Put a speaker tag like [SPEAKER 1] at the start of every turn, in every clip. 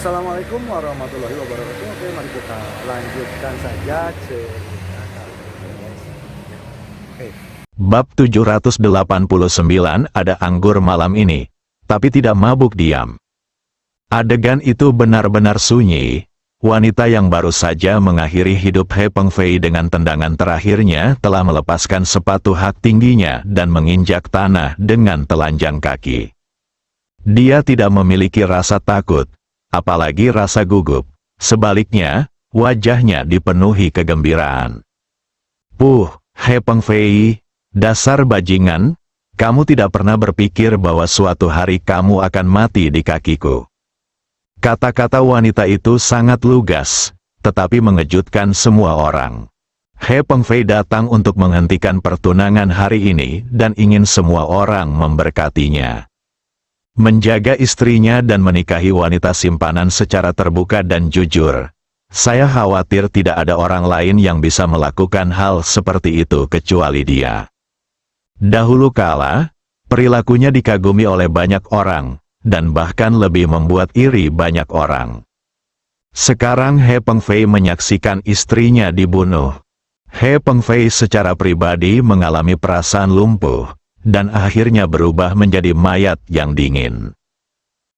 [SPEAKER 1] Assalamualaikum warahmatullahi wabarakatuh. Oke, mari kita lanjutkan saja cerita kali ini, guys. Oke.
[SPEAKER 2] Bab 789 ada anggur malam ini, tapi tidak mabuk diam. Adegan itu benar-benar sunyi. Wanita yang baru saja mengakhiri hidup He Pengfei dengan tendangan terakhirnya telah melepaskan sepatu hak tingginya dan menginjak tanah dengan telanjang kaki. Dia tidak memiliki rasa takut, apalagi rasa gugup. Sebaliknya, wajahnya dipenuhi kegembiraan. He Pengfei, dasar bajingan, kamu tidak pernah berpikir bahwa suatu hari kamu akan mati di kakiku. Kata-kata wanita itu sangat lugas, tetapi mengejutkan semua orang. He Pengfei datang untuk menghentikan pertunangan hari ini dan ingin semua orang memberkatinya. Menjaga istrinya dan menikahi wanita simpanan secara terbuka dan jujur. Saya khawatir tidak ada orang lain yang bisa melakukan hal seperti itu kecuali dia. Dahulu kala, perilakunya dikagumi oleh banyak orang, dan bahkan lebih membuat iri banyak orang. Sekarang He Pengfei menyaksikan istrinya dibunuh. He Pengfei secara pribadi mengalami perasaan lumpuh, dan akhirnya berubah menjadi mayat yang dingin.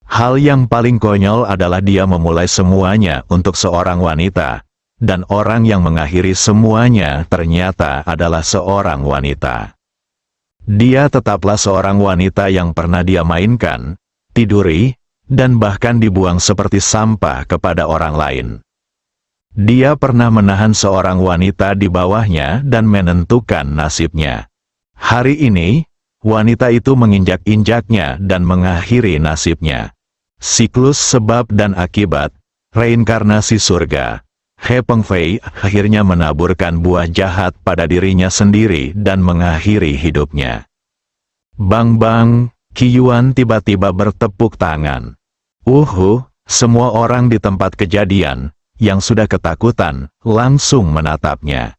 [SPEAKER 2] Hal yang paling konyol adalah dia memulai semuanya untuk seorang wanita, dan orang yang mengakhiri semuanya ternyata adalah seorang wanita. Dia tetaplah seorang wanita yang pernah dia mainkan, tiduri, dan bahkan dibuang seperti sampah kepada orang lain. Dia pernah menahan seorang wanita di bawahnya dan menentukan nasibnya. Hari ini, wanita itu menginjak-injaknya dan mengakhiri nasibnya. Siklus sebab dan akibat, reinkarnasi surga. He Pengfei akhirnya menaburkan buah jahat pada dirinya sendiri dan mengakhiri hidupnya. Bang-bang, Qi Yuan tiba-tiba bertepuk tangan. Semua orang di tempat kejadian, yang sudah ketakutan, langsung menatapnya.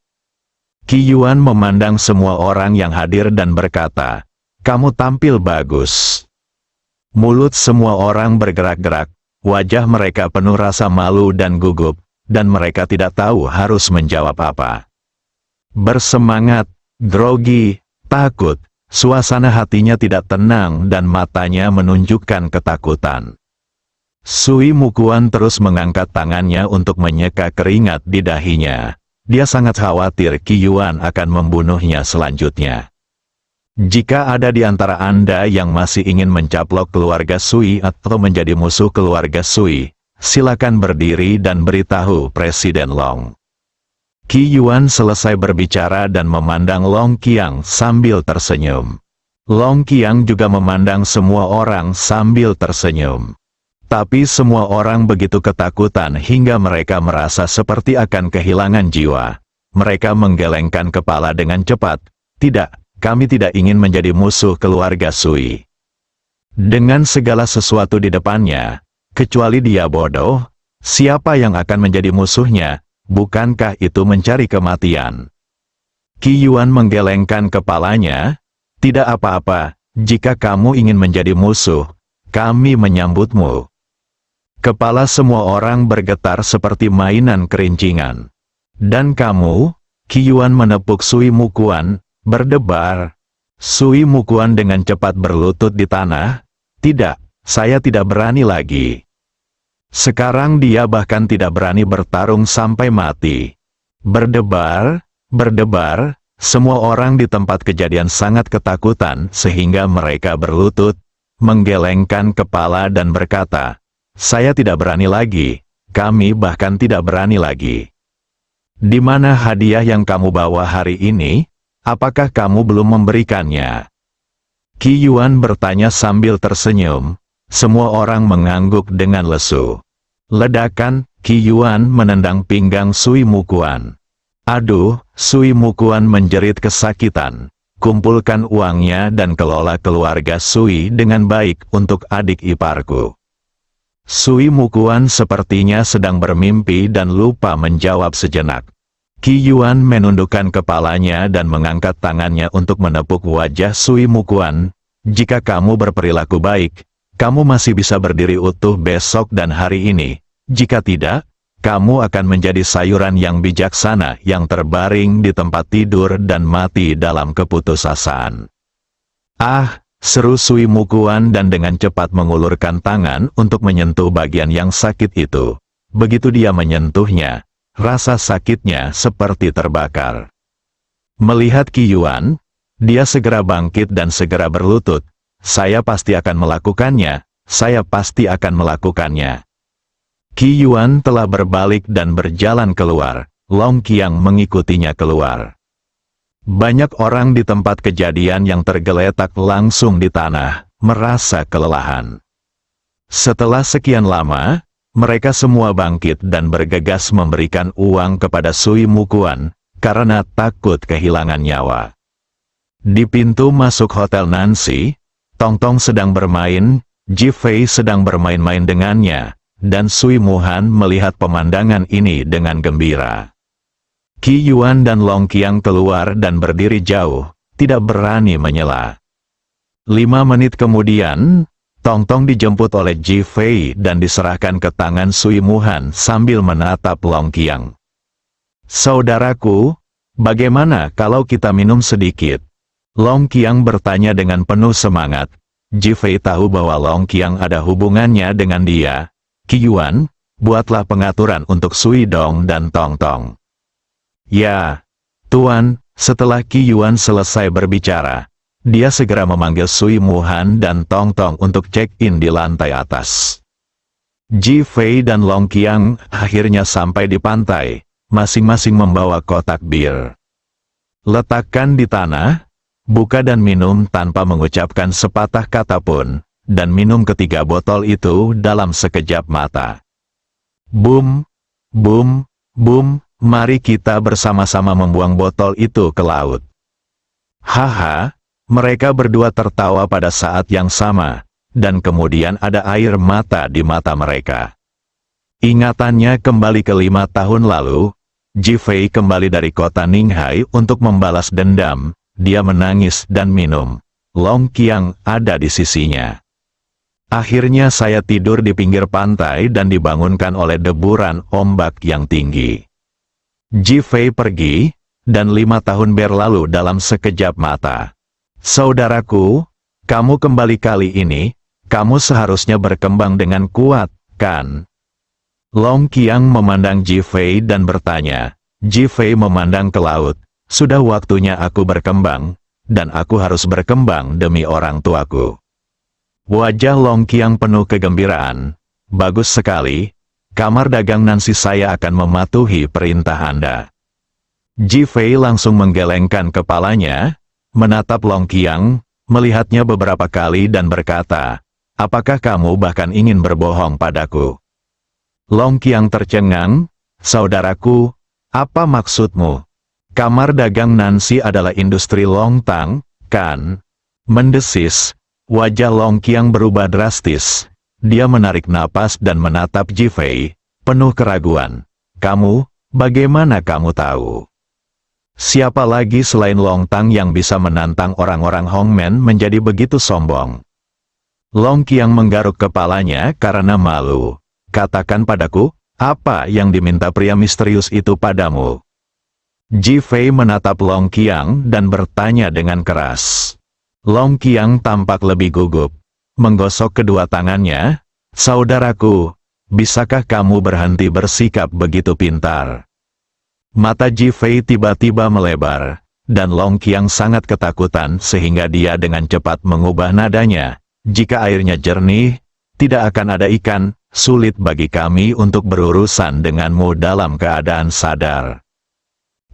[SPEAKER 2] Qi Yuan memandang semua orang yang hadir dan berkata, "Kamu tampil bagus." Mulut semua orang bergerak-gerak, wajah mereka penuh rasa malu dan gugup, dan mereka tidak tahu harus menjawab apa. Bersemangat, grogi, takut. Suasana hatinya tidak tenang dan matanya menunjukkan ketakutan. Sui Mukuan terus mengangkat tangannya untuk menyeka keringat di dahinya. Dia sangat khawatir Qi Yuan akan membunuhnya selanjutnya. Jika ada di antara Anda yang masih ingin mencaplok keluarga Sui atau menjadi musuh keluarga Sui, silakan berdiri dan beritahu Presiden Long. Qi Yuan selesai berbicara dan memandang Long Qiang sambil tersenyum. Long Qiang juga memandang semua orang sambil tersenyum. Tapi semua orang begitu ketakutan hingga mereka merasa seperti akan kehilangan jiwa. Mereka menggelengkan kepala dengan cepat. "Tidak, kami tidak ingin menjadi musuh keluarga Sui." Dengan segala sesuatu di depannya, kecuali dia bodoh, siapa yang akan menjadi musuhnya? Bukankah itu mencari kematian? Qi Yuan menggelengkan kepalanya. "Tidak apa-apa, jika kamu ingin menjadi musuh, kami menyambutmu." Kepala semua orang bergetar seperti mainan kerincingan. "Dan kamu?" Qi Yuan menepuk Sui Mukuan, berdebar. Sui Mukuan dengan cepat berlutut di tanah. "Tidak, saya tidak berani lagi." Sekarang dia bahkan tidak berani bertarung sampai mati. Berdebar, semua orang di tempat kejadian sangat ketakutan sehingga mereka berlutut, menggelengkan kepala dan berkata, "Saya tidak berani lagi, kami bahkan tidak berani lagi." "Di mana hadiah yang kamu bawa hari ini? Apakah kamu belum memberikannya?" Qi Yuan bertanya sambil tersenyum. Semua orang mengangguk dengan lesu. Ledakan, Qi Yuan menendang pinggang Sui Mukuan. "Aduh," Sui Mukuan menjerit kesakitan. "Kumpulkan uangnya dan kelola keluarga Sui dengan baik untuk adik iparku." Sui Mukuan sepertinya sedang bermimpi dan lupa menjawab sejenak. Qi Yuan menundukkan kepalanya dan mengangkat tangannya untuk menepuk wajah Sui Mukuan. "Jika kamu berperilaku baik, kamu masih bisa berdiri utuh besok dan hari ini. Jika tidak, kamu akan menjadi sayuran yang bijaksana yang terbaring di tempat tidur dan mati dalam keputusasaan. Ah, seru Sui Mukuan dan dengan cepat mengulurkan tangan untuk menyentuh bagian yang sakit itu. Begitu dia menyentuhnya, rasa sakitnya seperti terbakar. Melihat Qi Yuan, dia segera bangkit dan segera berlutut. Saya pasti akan melakukannya, saya pasti akan melakukannya. Qi Yuan telah berbalik dan berjalan keluar, Long Qiang mengikutinya keluar. Banyak orang di tempat kejadian yang tergeletak langsung di tanah, merasa kelelahan. Setelah sekian lama, mereka semua bangkit dan bergegas memberikan uang kepada Sui Mukuan, karena takut kehilangan nyawa. Di pintu masuk Hotel Nancy, Tong Tong sedang bermain, Ji Fei sedang bermain-main dengannya, dan Sui Muhan melihat pemandangan ini dengan gembira. Qi Yuan dan Long Qiang keluar dan berdiri jauh, tidak berani menyela. 5 menit kemudian, Tong Tong dijemput oleh Ji Fei dan diserahkan ke tangan Sui Muhan sambil menatap Long Qiang. "Saudaraku, bagaimana kalau kita minum sedikit?" Long Qiang bertanya dengan penuh semangat. Ji Fei tahu bahwa Long Qiang ada hubungannya dengan dia. "Qi Yuan, buatlah pengaturan untuk Sui Dong dan Tong Tong." "Ya, Tuan." Setelah Qi Yuan selesai berbicara, dia segera memanggil Sui Muhan dan Tong Tong untuk check-in di lantai atas. Ji Fei dan Long Qiang akhirnya sampai di pantai, masing-masing membawa kotak bir. Letakkan di tanah, buka dan minum tanpa mengucapkan sepatah kata pun, dan minum ketiga botol itu dalam sekejap mata. Bum, bum, bum, mari kita bersama-sama membuang botol itu ke laut. Haha, mereka berdua tertawa pada saat yang sama, dan kemudian ada air mata di mata mereka. Ingatannya kembali ke 5 tahun lalu, Ji Fei kembali dari kota Ninghai untuk membalas dendam, dia menangis dan minum. Long Qiang ada di sisinya. Akhirnya saya tidur di pinggir pantai dan dibangunkan oleh deburan ombak yang tinggi. Ji Fei pergi, dan 5 tahun berlalu dalam sekejap mata. Saudaraku, kamu kembali kali ini, kamu seharusnya berkembang dengan kuat, kan? Long Qiang memandang Ji Fei dan bertanya. Ji Fei memandang ke laut, sudah waktunya aku berkembang, dan aku harus berkembang demi orang tuaku. Wajah Long Qiang penuh kegembiraan. Bagus sekali, kamar dagang Nancy saya akan mematuhi perintah Anda. Ji Fei langsung menggelengkan kepalanya, menatap Long Qiang, melihatnya beberapa kali dan berkata, apakah kamu bahkan ingin berbohong padaku? Long Qiang tercengang, saudaraku, apa maksudmu? Kamar dagang Nancy adalah industri lontang, kan? Mendesis. Wajah Long Qiang berubah drastis. Dia menarik napas dan menatap Ji Fei, penuh keraguan. Kamu, bagaimana kamu tahu? Siapa lagi selain Long Tang yang bisa menantang orang-orang Hongmen menjadi begitu sombong? Long Qiang menggaruk kepalanya karena malu. Katakan padaku, apa yang diminta pria misterius itu padamu? Ji Fei menatap Long Qiang dan bertanya dengan keras. Long Qiang tampak lebih gugup, menggosok kedua tangannya. Saudaraku, bisakah kamu berhenti bersikap begitu pintar? Mata Ji Fei tiba-tiba melebar, dan Long Qiang sangat ketakutan sehingga dia dengan cepat mengubah nadanya. Jika airnya jernih, tidak akan ada ikan, sulit bagi kami untuk berurusan denganmu dalam keadaan sadar.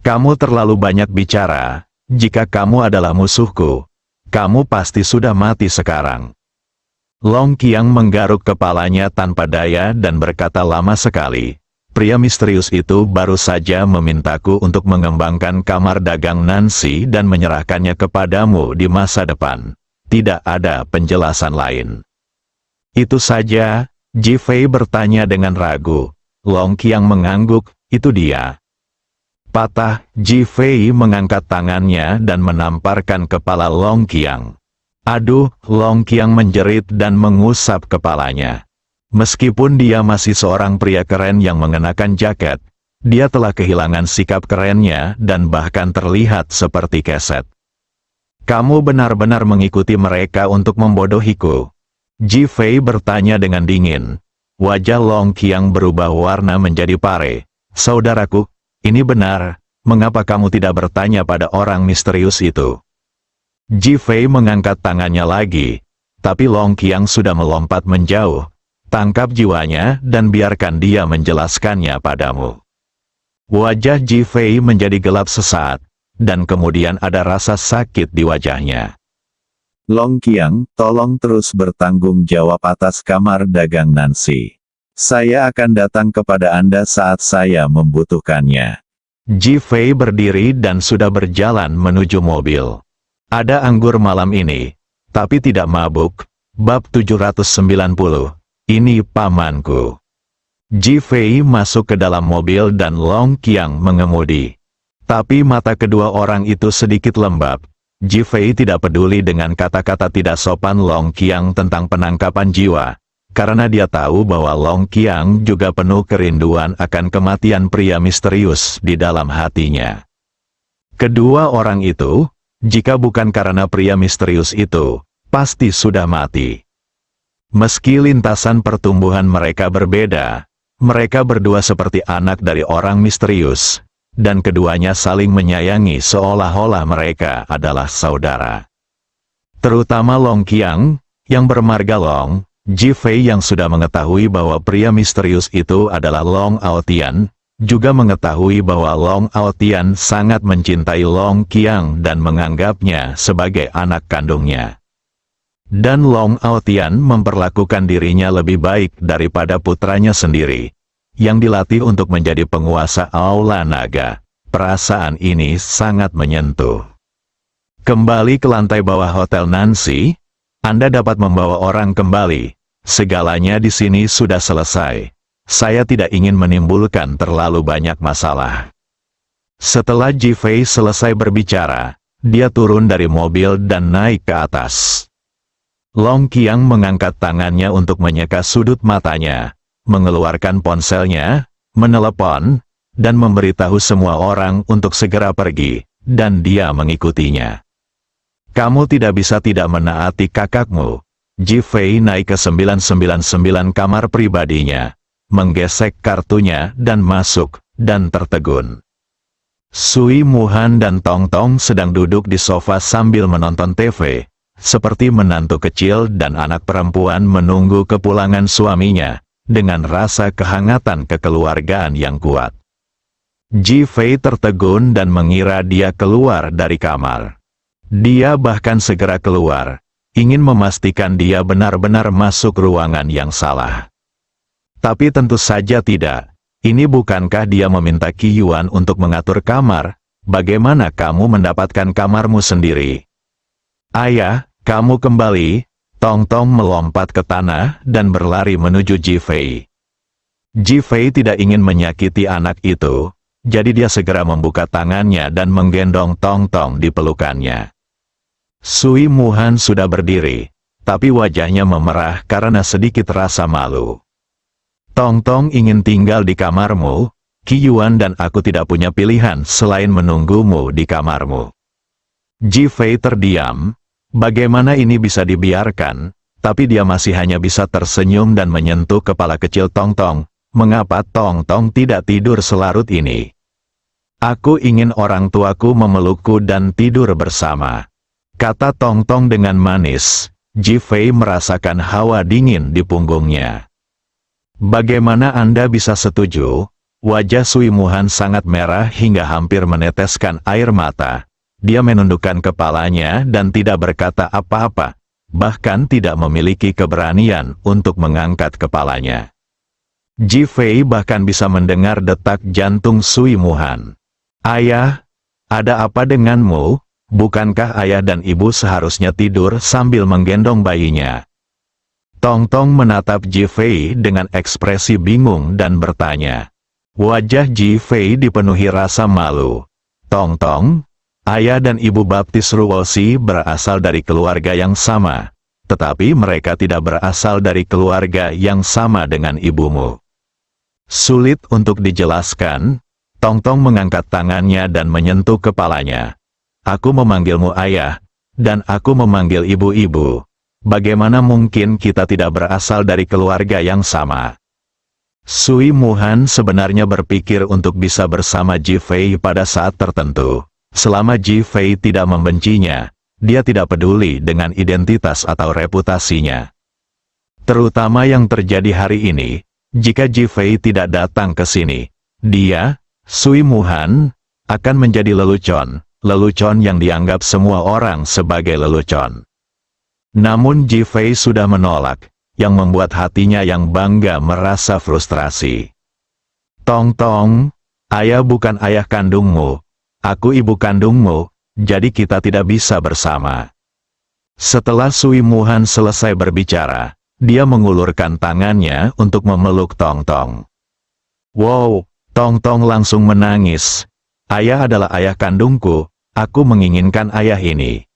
[SPEAKER 2] Kamu terlalu banyak bicara, jika kamu adalah musuhku, kamu pasti sudah mati sekarang. Long Qiang menggaruk kepalanya tanpa daya dan berkata lama sekali, pria misterius itu baru saja memintaku untuk mengembangkan kamar dagang Nancy dan menyerahkannya kepadamu di masa depan. Tidak ada penjelasan lain. Itu saja, Ji Fei bertanya dengan ragu. Long Qiang mengangguk, itu dia. Patah, Ji Fei mengangkat tangannya dan menamparkan kepala Long Qiang. Aduh, Long Qiang menjerit dan mengusap kepalanya. Meskipun dia masih seorang pria keren yang mengenakan jaket, dia telah kehilangan sikap kerennya dan bahkan terlihat seperti keset. Kamu benar-benar mengikuti mereka untuk membodohiku? Ji Fei bertanya dengan dingin. Wajah Long Qiang berubah warna menjadi pare. Saudaraku, ini benar, mengapa kamu tidak bertanya pada orang misterius itu? Ji Fei mengangkat tangannya lagi, tapi Long Qiang sudah melompat menjauh. Tangkap jiwanya dan biarkan dia menjelaskannya padamu. Wajah Ji Fei menjadi gelap sesaat, dan kemudian ada rasa sakit di wajahnya.
[SPEAKER 3] Long Qiang, tolong terus bertanggung jawab atas kamar dagang Nancy. Saya akan datang kepada Anda saat saya membutuhkannya.
[SPEAKER 2] Ji Fei berdiri dan sudah berjalan menuju mobil. Ada anggur malam ini, tapi tidak mabuk. Bab 790. Ini pamanku. Ji Fei masuk ke dalam mobil dan Long Qiang mengemudi. Tapi mata kedua orang itu sedikit lembab. Ji Fei tidak peduli dengan kata-kata tidak sopan Long Qiang tentang penangkapan jiwa, karena dia tahu bahwa Long Qiang juga penuh kerinduan akan kematian pria misterius di dalam hatinya. Kedua orang itu, jika bukan karena pria misterius itu, pasti sudah mati. Meski lintasan pertumbuhan mereka berbeda, mereka berdua seperti anak dari orang misterius, dan keduanya saling menyayangi seolah-olah mereka adalah saudara. Terutama Long Qiang, yang bermarga Long, Ji Fei yang sudah mengetahui bahwa pria misterius itu adalah Long Aotian, juga mengetahui bahwa Long Aotian sangat mencintai Long Qiang dan menganggapnya sebagai anak kandungnya. Dan Long Aotian memperlakukan dirinya lebih baik daripada putranya sendiri, yang dilatih untuk menjadi penguasa Aula Naga. Perasaan ini sangat menyentuh. Kembali ke lantai bawah Hotel Nancy, Anda dapat membawa orang kembali. Segalanya di sini sudah selesai. Saya tidak ingin menimbulkan terlalu banyak masalah. Setelah Ji Fei selesai berbicara, dia turun dari mobil dan naik ke atas. Long Qiang mengangkat tangannya untuk menyeka sudut matanya, mengeluarkan ponselnya, menelepon, dan memberitahu semua orang untuk segera pergi, dan dia mengikutinya. Kamu tidak bisa tidak menaati kakakmu. Ji Fei naik ke 999 kamar pribadinya, menggesek kartunya dan masuk, dan tertegun. Sui Muhan dan Tong Tong sedang duduk di sofa sambil menonton TV, seperti menantu kecil dan anak perempuan menunggu kepulangan suaminya, dengan rasa kehangatan kekeluargaan yang kuat. Ji Fei tertegun dan mengira dia keluar dari kamar. Dia bahkan segera keluar, ingin memastikan dia benar-benar masuk ruangan yang salah. Tapi tentu saja tidak. Ini bukankah dia meminta Qi Yuan untuk mengatur kamar? Bagaimana kamu mendapatkan kamarmu sendiri? Ayah, kamu kembali. Tong Tong melompat ke tanah dan berlari menuju Ji Fei. Ji Fei tidak ingin menyakiti anak itu, jadi dia segera membuka tangannya dan menggendong Tong Tong di pelukannya. Sui Muhan sudah berdiri, tapi wajahnya memerah karena sedikit rasa malu. Tong Tong ingin tinggal di kamarmu, Qi Yuan dan aku tidak punya pilihan selain menunggumu di kamarmu. Ji Fei terdiam. Bagaimana ini bisa dibiarkan, tapi dia masih hanya bisa tersenyum dan menyentuh kepala kecil Tong Tong. Mengapa Tong Tong tidak tidur selarut ini? Aku ingin orang tuaku memelukku dan tidur bersama, kata Tong Tong dengan manis. Ji Fei merasakan hawa dingin di punggungnya. Bagaimana Anda bisa setuju? Wajah Sui Muhan sangat merah hingga hampir meneteskan air mata. Dia menundukkan kepalanya dan tidak berkata apa-apa, bahkan tidak memiliki keberanian untuk mengangkat kepalanya. Ji Fei bahkan bisa mendengar detak jantung Sui Muhan. Ayah, ada apa denganmu? Bukankah ayah dan ibu seharusnya tidur sambil menggendong bayinya? Tong Tong menatap Ji Fei dengan ekspresi bingung dan bertanya. Wajah Ji Fei dipenuhi rasa malu. Tong Tong, Ayah dan ibu baptis Ruosi berasal dari keluarga yang sama, tetapi mereka tidak berasal dari keluarga yang sama dengan ibumu. Sulit untuk dijelaskan. Tongtong mengangkat tangannya dan menyentuh kepalanya. Aku memanggilmu ayah, dan aku memanggil ibu-ibu. Bagaimana mungkin kita tidak berasal dari keluarga yang sama? Sui Muhan sebenarnya berpikir untuk bisa bersama Ji Fei pada saat tertentu. Selama Ji Fei tidak membencinya, dia tidak peduli dengan identitas atau reputasinya. Terutama yang terjadi hari ini, jika Ji Fei tidak datang ke sini, dia, Sui Muhan, akan menjadi lelucon yang dianggap semua orang sebagai lelucon. Namun Ji Fei sudah menolak, yang membuat hatinya yang bangga merasa frustrasi. Tongtong, ayah bukan ayah kandungmu, aku ibu kandungmu, jadi kita tidak bisa bersama. Setelah Sui Muhan selesai berbicara, dia mengulurkan tangannya untuk memeluk Tongtong. Wow! Tongtong langsung menangis. Ayah adalah ayah kandungku, aku menginginkan ayah ini.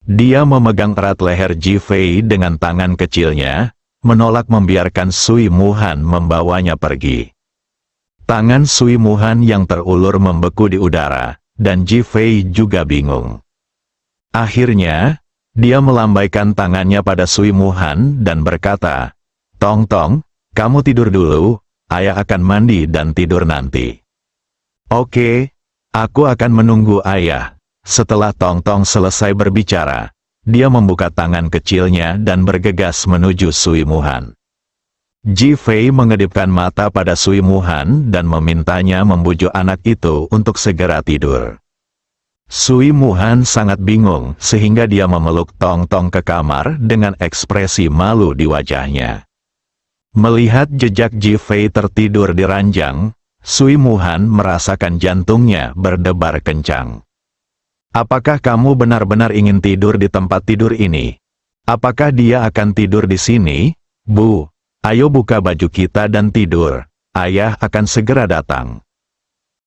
[SPEAKER 2] Dia memegang erat leher Ji Fei dengan tangan kecilnya, menolak membiarkan Sui Muhan membawanya pergi. Tangan Sui Muhan yang terulur membeku di udara, dan Ji Fei juga bingung. Akhirnya, dia melambaikan tangannya pada Sui Muhan dan berkata, Tongtong, kamu tidur dulu. Ayah akan mandi dan tidur nanti. Oke, aku akan menunggu ayah. Setelah Tongtong selesai berbicara, dia membuka tangan kecilnya dan bergegas menuju Sui Muhan. Ji Fei mengedipkan mata pada Sui Muhan dan memintanya membujuk anak itu untuk segera tidur. Sui Muhan sangat bingung sehingga dia memeluk Tongtong ke kamar dengan ekspresi malu di wajahnya. Melihat jejak Ji Fei tertidur di ranjang, Sui Muhan merasakan jantungnya berdebar kencang. Apakah kamu benar-benar ingin tidur di tempat tidur ini? Apakah dia akan tidur di sini? Bu, ayo buka baju kita dan tidur. Ayah akan segera datang.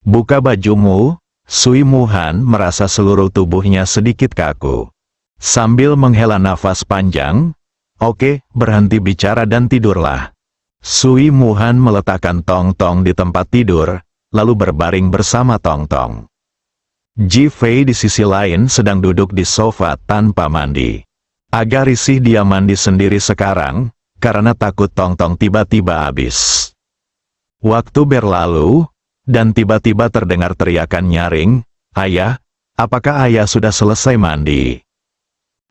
[SPEAKER 2] Buka bajumu. Sui Muhan merasa seluruh tubuhnya sedikit kaku. Sambil menghela nafas panjang, oke, berhenti bicara dan tidurlah. Sui Muhan meletakkan Tongtong di tempat tidur, lalu berbaring bersama Tongtong. Ji Fei di sisi lain sedang duduk di sofa tanpa mandi. Agak risih dia mandi sendiri sekarang, karena takut Tongtong tiba-tiba habis. Waktu berlalu, dan tiba-tiba terdengar teriakan nyaring, Ayah, apakah ayah sudah selesai mandi?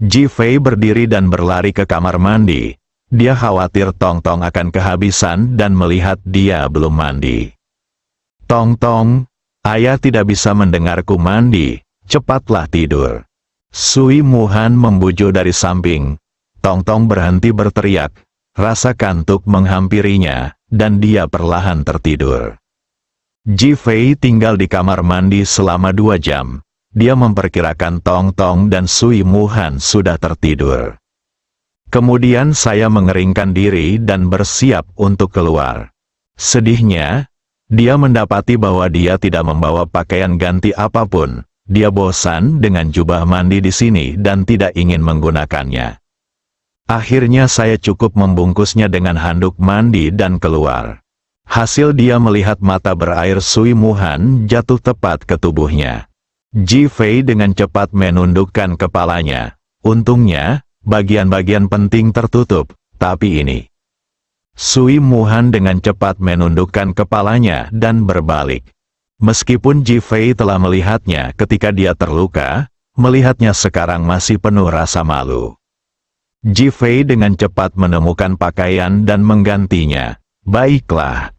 [SPEAKER 2] Ji Fei berdiri dan berlari ke kamar mandi. Dia khawatir Tongtong akan kehabisan dan melihat dia belum mandi. Tongtong, ayah tidak bisa mendengarku mandi, cepatlah tidur. Sui Muhan membujuk dari samping. Tongtong berhenti berteriak, rasa kantuk menghampirinya, dan dia perlahan tertidur. Ji Fei tinggal di kamar mandi selama 2 jam. Dia memperkirakan Tongtong dan Sui Muhan sudah tertidur. Kemudian saya mengeringkan diri dan bersiap untuk keluar. Sedihnya, dia mendapati bahwa dia tidak membawa pakaian ganti apapun. Dia bosan dengan jubah mandi di sini dan tidak ingin menggunakannya. Akhirnya saya cukup membungkusnya dengan handuk mandi dan keluar. Hasil dia melihat mata berair Sui Muhan jatuh tepat ke tubuhnya. Ji Fei dengan cepat menundukkan kepalanya. Untungnya, bagian-bagian penting tertutup, tapi ini. Sui Muhan dengan cepat menundukkan kepalanya dan berbalik. Meskipun Ji Fei telah melihatnya ketika dia terluka, melihatnya sekarang masih penuh rasa malu. Ji Fei dengan cepat menemukan pakaian dan menggantinya. Baiklah.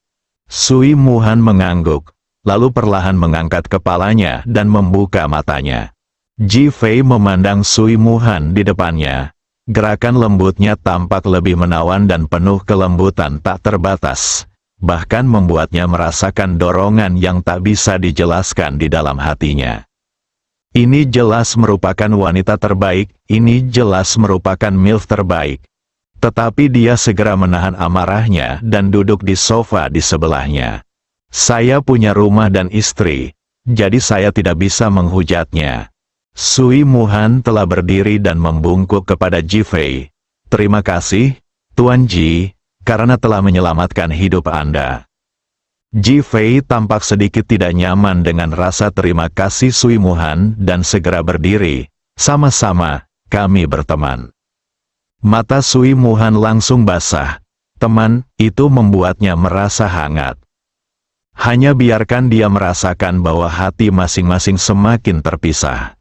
[SPEAKER 2] Sui Muhan mengangguk, lalu perlahan mengangkat kepalanya dan membuka matanya. Ji Fei memandang Sui Muhan di depannya. Gerakan lembutnya tampak lebih menawan dan penuh kelembutan tak terbatas, bahkan membuatnya merasakan dorongan yang tak bisa dijelaskan di dalam hatinya. Ini jelas merupakan wanita terbaik, ini jelas merupakan MILF terbaik. Tetapi dia segera menahan amarahnya dan duduk di sofa di sebelahnya. Saya punya rumah dan istri, jadi saya tidak bisa menghujatnya. Sui Muhan telah berdiri dan membungkuk kepada Ji Fei. Terima kasih, Tuan Ji, karena telah menyelamatkan hidup Anda. Ji Fei tampak sedikit tidak nyaman dengan rasa terima kasih Sui Muhan dan segera berdiri. Sama-sama, kami berteman. Mata Sui Muhan langsung basah. Teman, itu membuatnya merasa hangat. Hanya biarkan dia merasakan bahwa hati masing-masing semakin terpisah.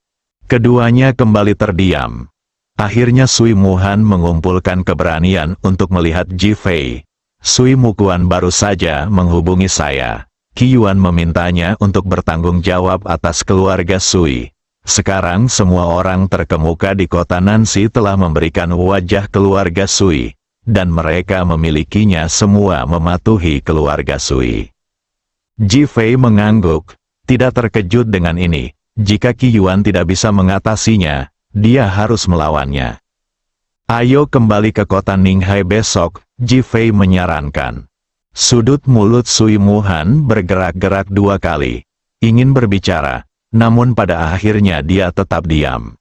[SPEAKER 2] Keduanya kembali terdiam. Akhirnya Sui Muhan mengumpulkan keberanian untuk melihat Ji Fei. Sui Mukuan baru saja menghubungi saya. Qi Yuan memintanya untuk bertanggung jawab atas keluarga Sui. Sekarang semua orang terkemuka di kota Nancy telah memberikan wajah keluarga Sui. Dan mereka memilikinya semua mematuhi keluarga Sui. Ji Fei mengangguk, tidak terkejut dengan ini. Jika Qi Yuan tidak bisa mengatasinya, dia harus melawannya. Ayo kembali ke kota Ninghai besok, Ji Fei menyarankan. Sudut mulut Sui Muhan bergerak-gerak 2 kali. Ingin berbicara, namun pada akhirnya dia tetap diam.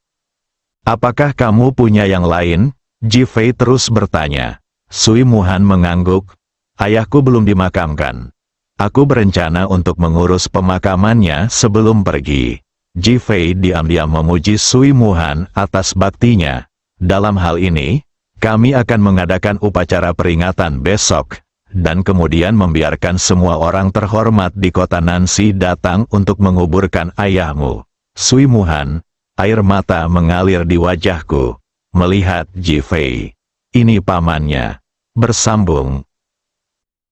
[SPEAKER 2] Apakah kamu punya yang lain? Ji Fei terus bertanya. Sui Muhan mengangguk. Ayahku belum dimakamkan. Aku berencana untuk mengurus pemakamannya sebelum pergi. Ji Fei diam-diam memuji Sui Muhan atas baktinya. Dalam hal ini, kami akan mengadakan upacara peringatan besok, dan kemudian membiarkan semua orang terhormat di kota Nancy datang untuk menguburkan ayahmu. Sui Muhan, air mata mengalir di wajahku, melihat Ji Fei. Ini pamannya. Bersambung.